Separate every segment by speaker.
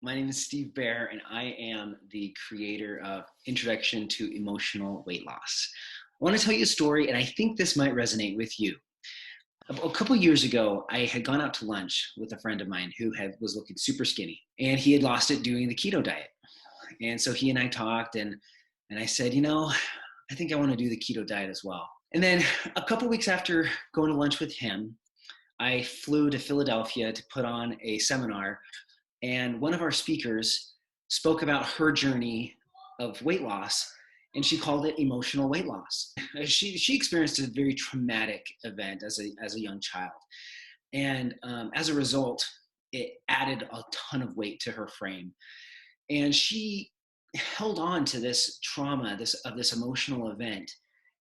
Speaker 1: My name is Steve Bear, and I am the creator of Introduction to Emotional Weight Loss. I want to tell you a story, and I think this might resonate with you. A couple years ago, I had gone out to lunch with a friend of mine who was looking super skinny, and he had lost it doing the keto diet. And so he and I talked, and I said, I think I want to do the keto diet as well. And then a couple weeks after going to lunch with him, I flew to Philadelphia to put on a seminar, and one of our speakers spoke about her journey of weight loss, and she called it emotional weight loss. She experienced a very traumatic event as a young child, and as a result, it added a ton of weight to her frame, and she held on to this trauma, this emotional event,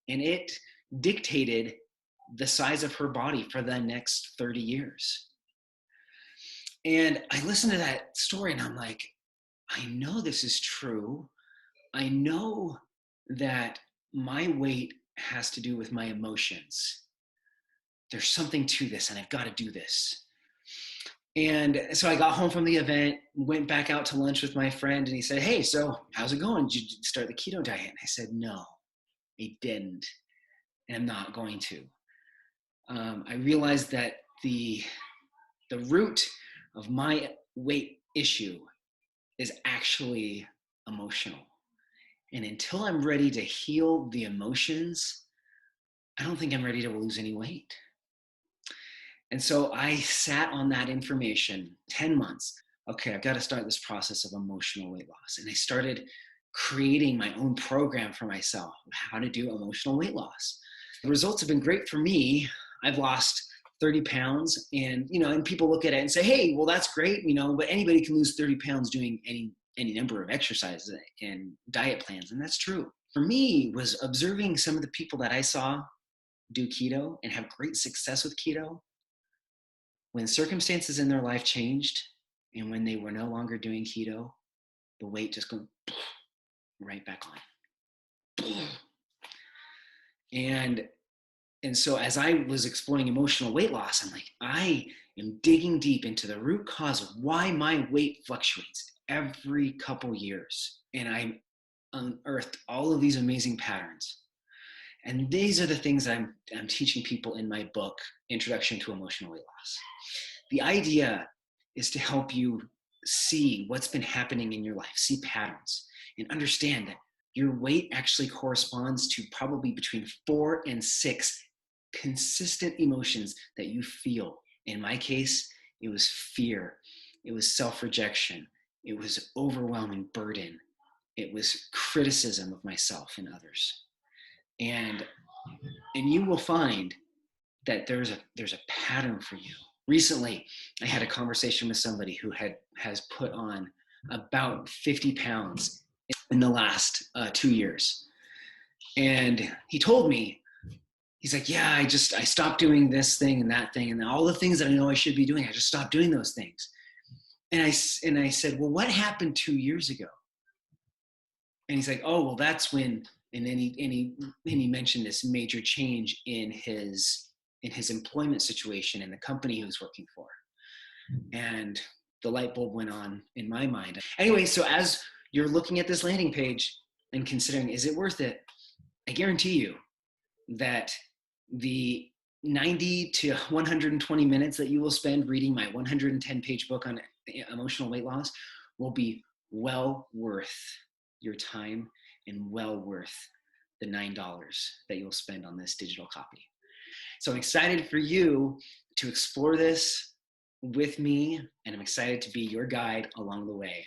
Speaker 1: and it dictated the size of her body for the next 30 years. And I listened to that story and I'm like, I know this is true. I know that my weight has to do with my emotions. There's something to this and I've got to do this. And so I got home from the event, went back out to lunch with my friend, and he said, "Hey, so how's it going? Did you start the keto diet?" And I said, "No, I didn't, and I'm not going to." I realized that the root of my weight issue is actually emotional. And until I'm ready to heal the emotions, I don't think I'm ready to lose any weight. And so I sat on that information 10 months. Okay, I've got to start this process of emotional weight loss. And I started creating my own program for myself, how to do emotional weight loss. The results have been great for me. I've lost 30 pounds, and people look at it and say, "Hey, well, that's great, but anybody can lose 30 pounds doing any number of exercises and diet plans." And that's true. For me, was observing some of the people that I saw do keto and have great success with keto. When circumstances in their life changed and when they were no longer doing keto, the weight just goes right back on. And so as I was exploring emotional weight loss, I'm like, I am digging deep into the root cause of why my weight fluctuates every couple years. And I unearthed all of these amazing patterns. And these are the things I'm teaching people in my book, Introduction to Emotional Weight Loss. The idea is to help you see what's been happening in your life, see patterns, and understand that your weight actually corresponds to probably between 4 and 6 consistent emotions that you feel. In my case, it was fear, it was self-rejection, it was overwhelming burden, it was criticism of myself and others. And you will find that there's a pattern for you. Recently, I had a conversation with somebody who has put on about 50 pounds in the last 2 years. And he told me, he's like, "Yeah, I stopped doing this thing and that thing, and all the things that I know I should be doing, I just stopped doing those things." And I said, "Well, what happened 2 years ago?" And he's like, "Oh, well, that's when," and then he mentioned this major change in his employment situation in the company he was working for. And the light bulb went on in my mind. Anyway, so as you're looking at this landing page and considering, is it worth it? I guarantee you that the 90 to 120 minutes that you will spend reading my 110-page book on emotional weight loss will be well worth your time and well worth the $9 that you'll spend on this digital copy. So I'm excited for you to explore this with me, and I'm excited to be your guide along the way.